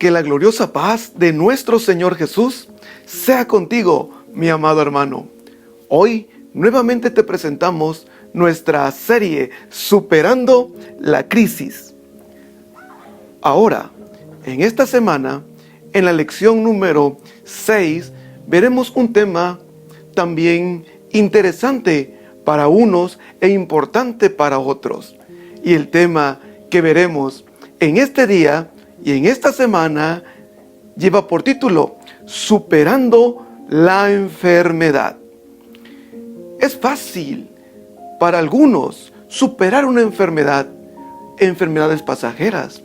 Que la gloriosa paz de nuestro Señor Jesús sea contigo, mi amado hermano. Hoy nuevamente te presentamos nuestra serie Superando la Crisis. Ahora, en esta semana, en la lección número 6, veremos un tema también interesante para unos e importante para otros. Y el tema que veremos en este día y en esta semana lleva por título Superando la enfermedad. Es fácil para algunos superar una enfermedades pasajeras.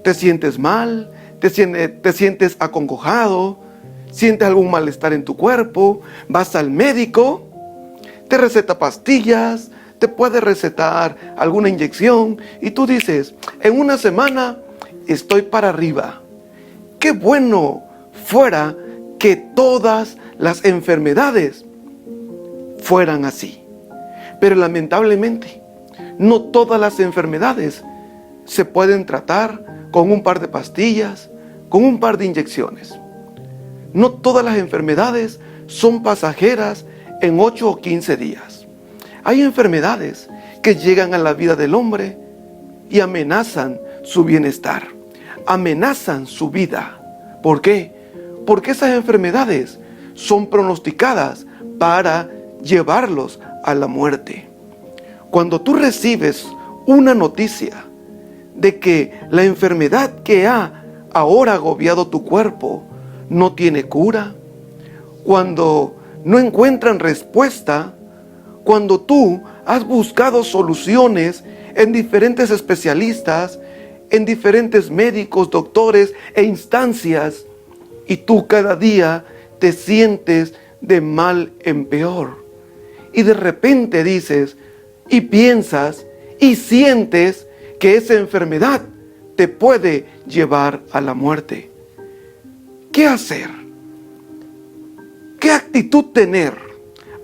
Te sientes mal, te sientes acongojado, sientes algún malestar en tu cuerpo, vas al médico, te receta pastillas, te puede recetar alguna inyección y tú dices, en una semana estoy para arriba. Qué bueno fuera que todas las enfermedades fueran así. Pero lamentablemente, no todas las enfermedades se pueden tratar con un par de pastillas, con un par de inyecciones. No todas las enfermedades son pasajeras en 8 o 15 días. Hay enfermedades que llegan a la vida del hombre y amenazan su bienestar, amenazan su vida. ¿Por qué? Porque esas enfermedades son pronosticadas para llevarlos a la muerte. Cuando tú recibes una noticia de que la enfermedad que ha ahora agobiado tu cuerpo no tiene cura, cuando no encuentran respuesta, cuando tú has buscado soluciones en diferentes especialistas, en diferentes médicos, doctores e instancias, y tú cada día te sientes de mal en peor. Y de repente dices, y piensas, y sientes que esa enfermedad te puede llevar a la muerte. ¿Qué hacer? ¿Qué actitud tener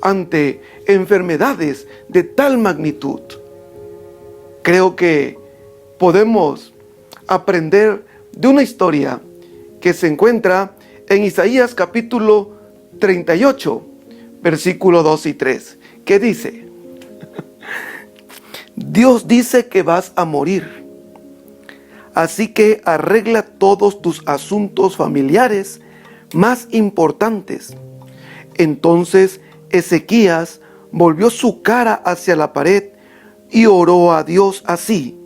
ante enfermedades de tal magnitud? Creo que podemos aprender de una historia que se encuentra en Isaías capítulo 38, versículo 2 y 3, que dice, Dios dice que vas a morir, así que arregla todos tus asuntos familiares más importantes. Entonces Ezequías volvió su cara hacia la pared y oró a Dios así: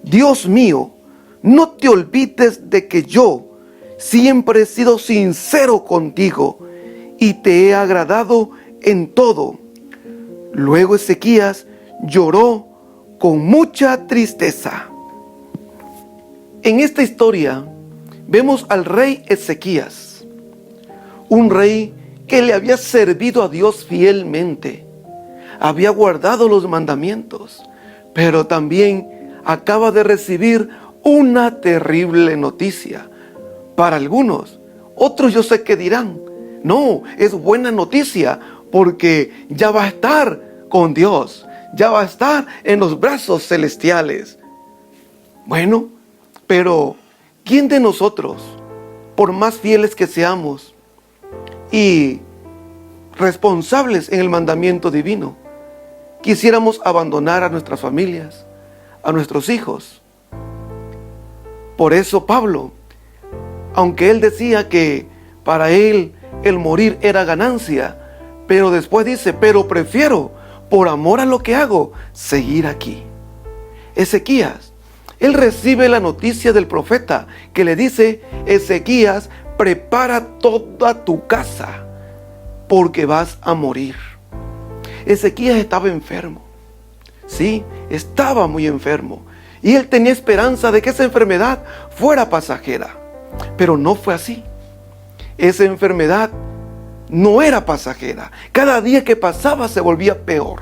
Dios mío, no te olvides de que yo siempre he sido sincero contigo y te he agradado en todo. Luego Ezequías lloró con mucha tristeza. En esta historia vemos al rey Ezequías, un rey que le había servido a Dios fielmente, había guardado los mandamientos, pero también acaba de recibir una terrible noticia. Para algunos, otros yo sé que dirán, no, es buena noticia porque ya va a estar con Dios, ya va a estar en los brazos celestiales. Bueno, pero ¿quién de nosotros, por más fieles que seamos y responsables en el mandamiento divino, quisiéramos abandonar a nuestras familias, a nuestros hijos? Por eso Pablo, aunque él decía que para él el morir era ganancia, pero después dice, pero prefiero, por amor a lo que hago, seguir aquí. Ezequías, él recibe la noticia del profeta que le dice, Ezequías, prepara toda tu casa porque vas a morir. Ezequías estaba enfermo. Sí, estaba muy enfermo. Y él tenía esperanza de que esa enfermedad fuera pasajera. Pero no fue así. Esa enfermedad no era pasajera. Cada día que pasaba se volvía peor.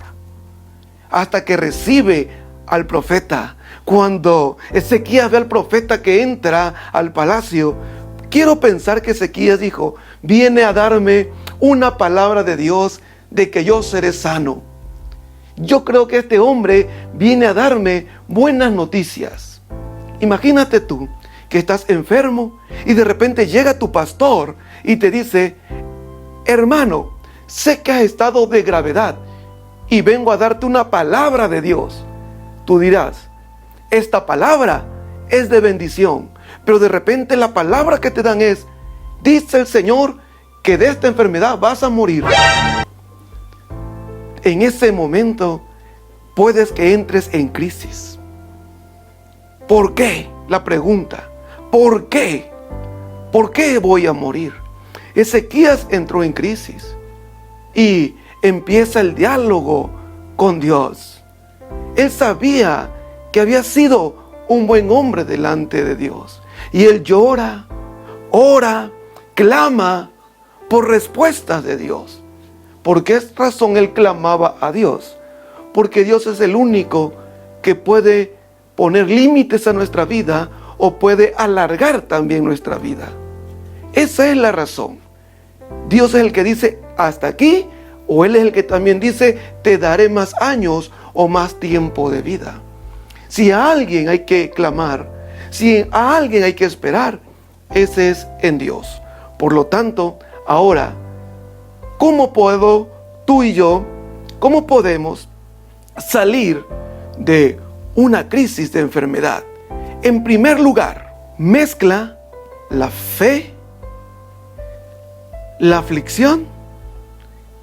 Hasta que recibe al profeta. Cuando Ezequías ve al profeta que entra al palacio, quiero pensar que Ezequías dijo, viene a darme una palabra de Dios de que yo seré sano. Yo creo que este hombre viene a darme buenas noticias. Imagínate tú que estás enfermo y de repente llega tu pastor y te dice: hermano, sé que has estado de gravedad y vengo a darte una palabra de Dios. Tú dirás: esta palabra es de bendición, pero de repente la palabra que te dan es: dice el Señor que de esta enfermedad vas a morir. En ese momento puedes que entres en crisis. ¿Por qué? La pregunta: ¿por qué? ¿Por qué voy a morir? Ezequías entró en crisis y empieza el diálogo con Dios. Él sabía que había sido un buen hombre delante de Dios. Y él llora, ora, clama por respuestas de Dios. ¿Por qué razón él clamaba a Dios? Porque Dios es el único que puede poner límites a nuestra vida o puede alargar también nuestra vida. Esa es la razón. Dios es el que dice hasta aquí, o Él es el que también dice te daré más años o más tiempo de vida. Si a alguien hay que clamar, si a alguien hay que esperar, ese es en Dios. Por lo tanto, ahora, ¿cómo puedo, tú y yo, cómo podemos salir de una crisis de enfermedad? En primer lugar, mezcla la fe, la aflicción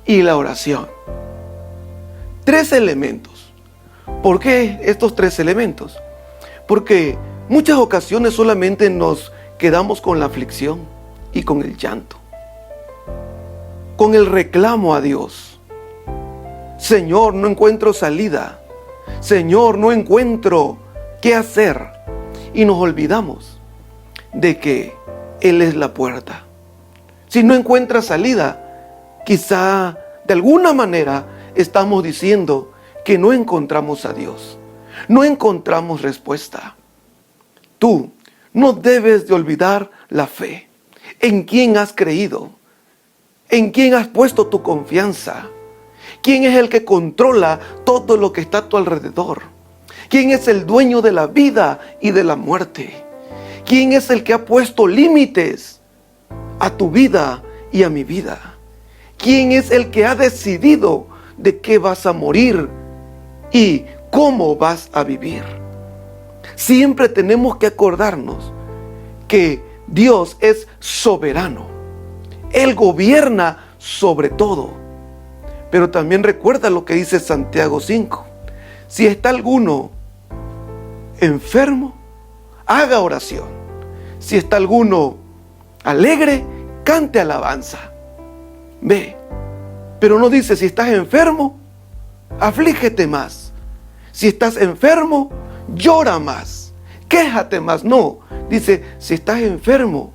y la oración. 3 elementos. ¿Por qué estos 3 elementos? Porque muchas ocasiones solamente nos quedamos con la aflicción y con el llanto, con el reclamo a Dios. Señor, no encuentro salida. Señor, no encuentro qué hacer. Y nos olvidamos de que Él es la puerta. Si no encuentras salida, quizá de alguna manera estamos diciendo que no encontramos a Dios. No encontramos respuesta. Tú no debes de olvidar la fe. ¿En quién has creído? ¿En quién has puesto tu confianza? ¿Quién es el que controla todo lo que está a tu alrededor? ¿Quién es el dueño de la vida y de la muerte? ¿Quién es el que ha puesto límites a tu vida y a mi vida? ¿Quién es el que ha decidido de qué vas a morir y cómo vas a vivir? Siempre tenemos que acordarnos que Dios es soberano. Él gobierna sobre todo. Pero también recuerda lo que dice Santiago 5. Si está alguno enfermo, haga oración. Si está alguno alegre, cante alabanza. Ve, pero no dice si estás enfermo, aflígete más. Si estás enfermo, llora más, quéjate más. No, dice, si estás enfermo,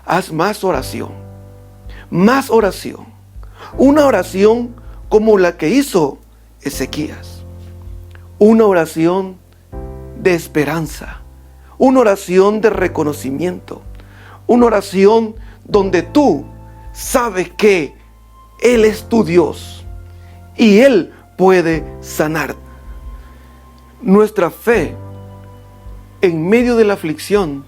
haz más oración. Más oración. Una oración como la que hizo Ezequías. Una oración de esperanza. Una oración de reconocimiento. Una oración donde tú sabes que Él es tu Dios y Él puede sanar. Nuestra fe en medio de la aflicción,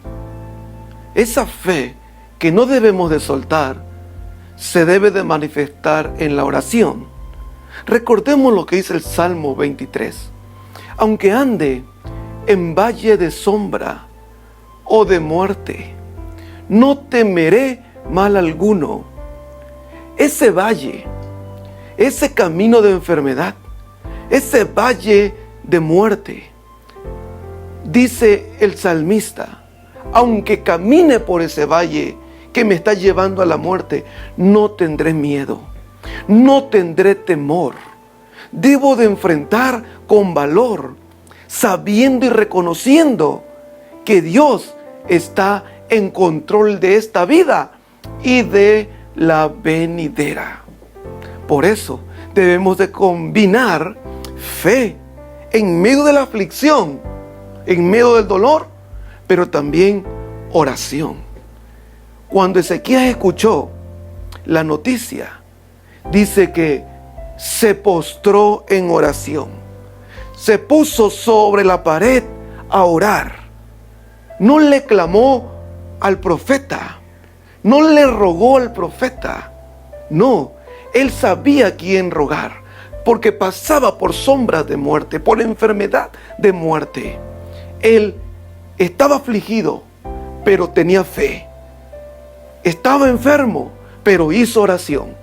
esa fe que no debemos de soltar, se debe de manifestar en la oración. Recordemos lo que dice el Salmo 23. Aunque ande en valle de sombra o de muerte, no temeré mal alguno. Ese valle, ese camino de enfermedad, ese valle de muerte, dice el salmista, aunque camine por ese valle que me está llevando a la muerte, no tendré miedo, no tendré temor. Debo de enfrentar con valor, sabiendo y reconociendo que Dios está en control de esta vida y de la venidera. Por eso debemos de combinar fe en medio de la aflicción, en medio del dolor, pero también oración. Cuando Ezequías escuchó la noticia, dice que se postró en oración, se puso sobre la pared a orar. no le clamó al profeta, no le rogó al profeta. No, él sabía a quién rogar, porque pasaba por sombras de muerte, por enfermedad de muerte. Él estaba afligido, pero tenía fe. Estaba enfermo, pero hizo oración.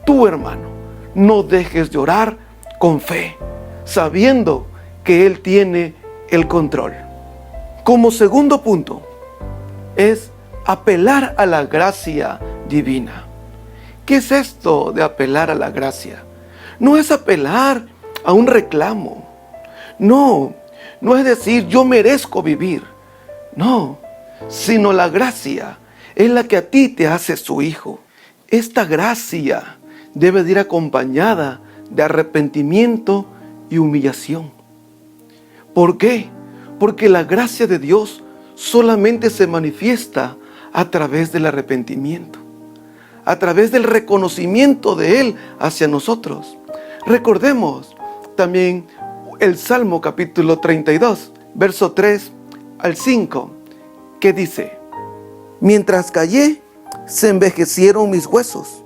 Tú, hermano, no dejes de orar con fe, sabiendo que Él tiene el control. Como segundo punto, es apelar a la gracia divina. ¿Qué es esto de apelar a la gracia? No es apelar a un reclamo. No es decir yo merezco vivir. No, sino la gracia es la que a ti te hace su hijo. Esta gracia debe de ir acompañada de arrepentimiento y humillación. ¿Por qué? Porque la gracia de Dios solamente se manifiesta a través del arrepentimiento, a través del reconocimiento de Él hacia nosotros. Recordemos también el Salmo capítulo 32, verso 3 al 5, que dice: Mientras callé, se envejecieron mis huesos,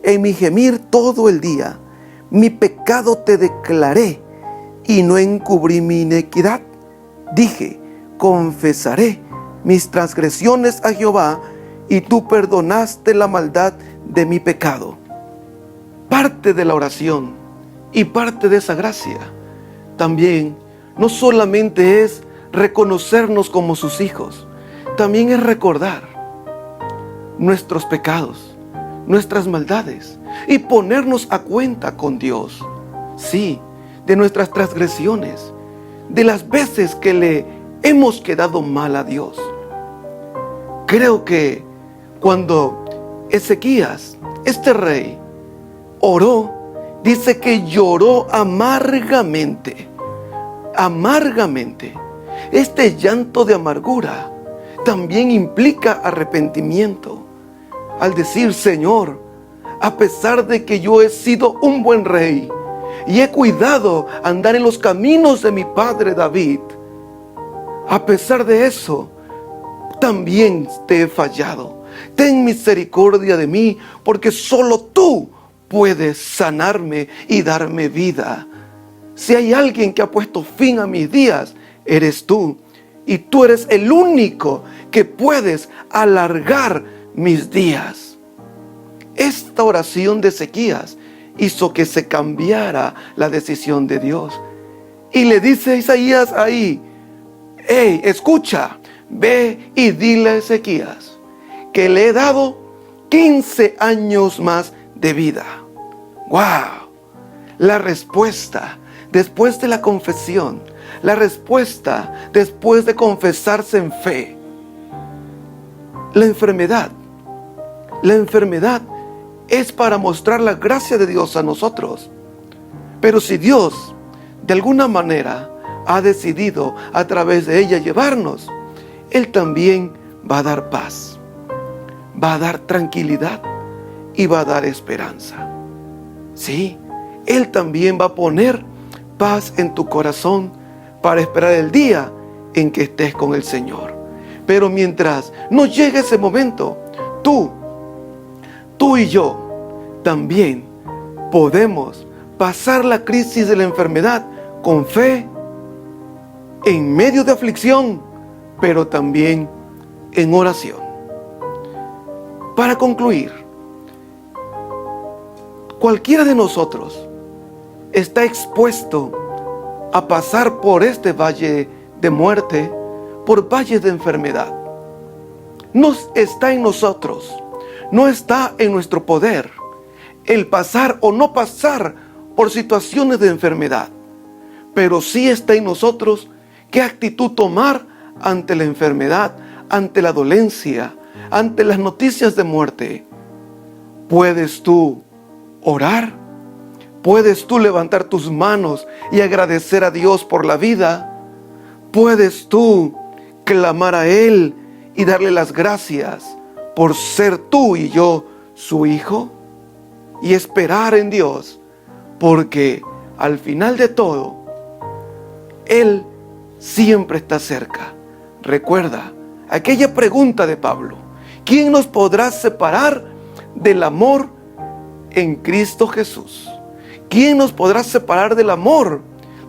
en mi gemir todo el día. Mi pecado te declaré, y no encubrí mi iniquidad. Dije, confesaré mis transgresiones a Jehová, y tú perdonaste la maldad de mi pecado. Parte de la oración y parte de esa gracia también no solamente es reconocernos como sus hijos, también es recordar nuestros pecados, nuestras maldades, y ponernos a cuenta con Dios. Sí, de nuestras transgresiones, de las veces que le hemos quedado mal a Dios. Creo que cuando Ezequías, este rey, oró, dice que lloró amargamente. Amargamente. Este llanto de amargura también implica arrepentimiento. Al decir: Señor, a pesar de que yo he sido un buen rey y he cuidado andar en los caminos de mi padre David, a pesar de eso, también te he fallado. Ten misericordia de mí, porque solo tú puedes sanarme y darme vida. Si hay alguien que ha puesto fin a mis días, eres tú. Y tú eres el único que puedes alargar mis días. Esta oración de Ezequías hizo que se cambiara la decisión de Dios. Y le dice a Isaías ahí: hey, escucha, ve y dile a Ezequías que le he dado 15 años más de vida. ¡Wow! La respuesta después de la confesión, la respuesta después de confesarse en fe. La enfermedad es para mostrar la gracia de Dios a nosotros. Pero si Dios de alguna manera ha decidido a través de ella llevarnos, Él también va a dar paz, va a dar tranquilidad y va a dar esperanza. Sí, Él también va a poner paz en tu corazón para esperar el día en que estés con el Señor. Pero mientras no llegue ese momento, tú y yo también podemos pasar la crisis de la enfermedad con fe, en medio de aflicción, pero también en oración. Para concluir, cualquiera de nosotros está expuesto a pasar por este valle de muerte, por valles de enfermedad. No está en nosotros, no está en nuestro poder el pasar o no pasar por situaciones de enfermedad, pero sí está en nosotros qué actitud tomar ante la enfermedad, ante la dolencia, ante las noticias de muerte. ¿Puedes tú orar? ¿Puedes tú levantar tus manos y agradecer a Dios por la vida? ¿Puedes tú clamar a Él y darle las gracias por ser tú y yo su hijo? Y esperar en Dios, porque al final de todo, Él siempre está cerca. Recuerda, aquella pregunta de Pablo: ¿quién nos podrá separar del amor en Cristo Jesús? ¿Quién nos podrá separar del amor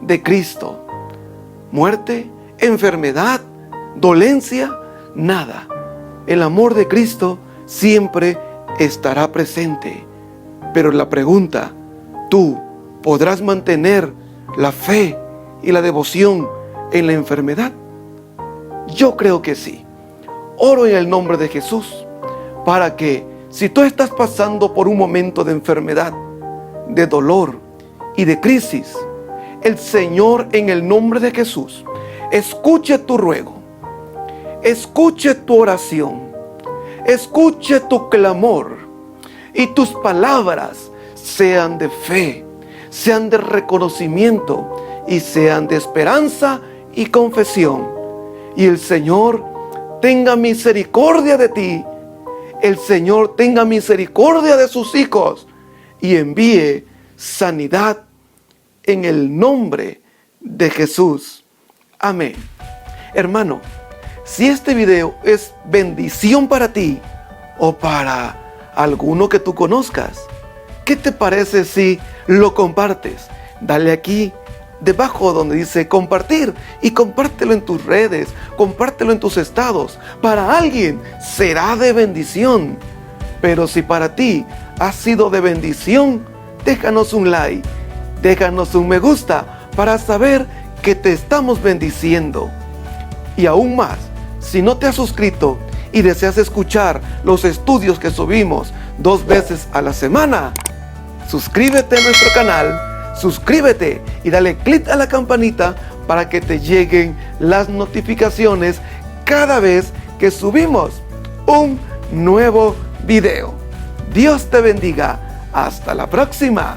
de Cristo? ¿Muerte? ¿Enfermedad? ¿Dolencia? Nada. El amor de Cristo siempre estará presente. Pero la pregunta: ¿tú podrás mantener la fe y la devoción en la enfermedad? Yo creo que sí. Oro en el nombre de Jesús para que, si tú estás pasando por un momento de enfermedad, de dolor y de crisis, el Señor, en el nombre de Jesús, escuche tu ruego, escuche tu oración, escuche tu clamor, y tus palabras sean de fe, sean de reconocimiento y sean de esperanza y confesión. Y el Señor tenga misericordia de ti, el Señor tenga misericordia de sus hijos y envíe sanidad en el nombre de Jesús. Amén. Hermano, si este video es bendición para ti o para alguno que tú conozcas, ¿qué te parece si lo compartes? Dale aquí debajo donde dice compartir y compártelo en tus redes, compártelo en tus estados. Para alguien será de bendición. Pero si para ti ha sido de bendición, déjanos un like, déjanos un me gusta para saber que te estamos bendiciendo. Y aún más, si no te has suscrito y deseas escuchar los estudios que subimos 2 veces a la semana, suscríbete a nuestro canal, suscríbete y dale clic a la campanita para que te lleguen las notificaciones cada vez que subimos un nuevo video. Dios te bendiga. Hasta la próxima.